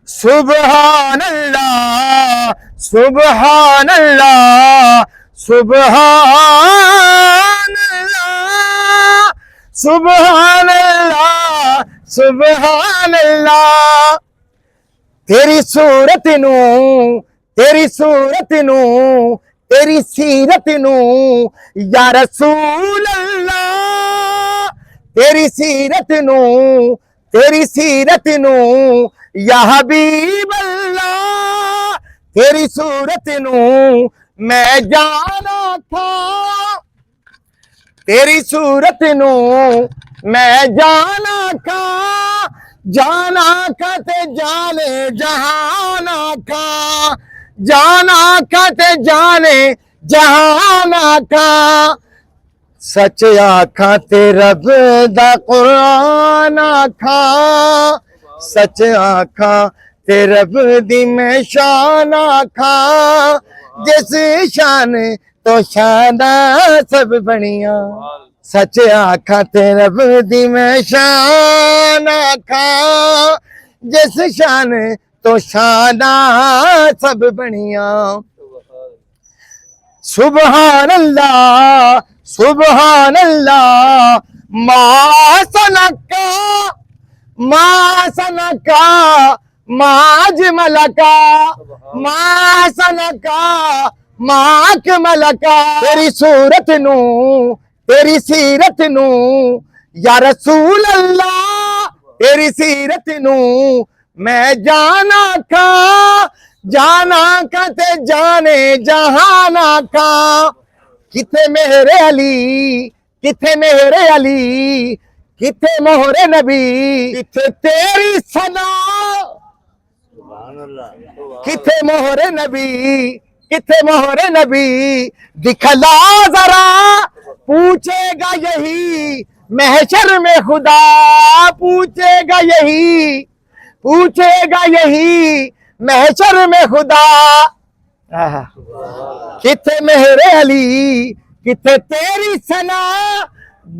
सुबहान अल्लाह, सुबहान अल्लाह, सुबहान अल्लाह, सुबहान अल्लाह, सुबहान अल्लाह। तेरी सूरत नू, तेरी सूरत नू, तेरी सीरत नू या रसूल अल्लाह, तेरी सीरत नू, तेरी सीरत नू या हबीब अल्लाह, तेरी सूरत नू मैं जाना था, तेरी सूरत नू मैं जाना था, जाना का ते जाने जहाना का, जाना का ते जाने जहाना का। सच आखा ते रब दा कुरान आखा, सच आखा ते रब दी मैं शान आखा, जिस शान तो शाना सब बनिया। सच आखा ते रब दी मैं शान आखा, जिस शान तो शाना सब बनिया। सुबहान अल्लाह, सुबहान अल्लाह, मा सनका, मा सनका, मा अजमलका, मा सनका, मा अकमलका। तेरी सूरत नू, तेरी सीरत नू या रसूल अल्लाह, तेरी सीरत नू मैं जाना का, जाना का ते जाने जहाना का। किथे मेरे अली, किथे मेरे अली, किथे मोहरे नबी, किथे तेरी सना, किथे मोहरे नबी, किथे मोहरे नबी। दिखला जरा पूछेगा यही महशर में खुदा, पूछेगा यही, पूछेगा यही महशर में खुदा। किथे मेरे अली, किथे तेरी सना,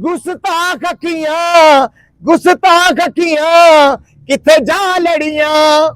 गुस्ताख किया, गुस्ताख किया, किथे जा लड़ियां।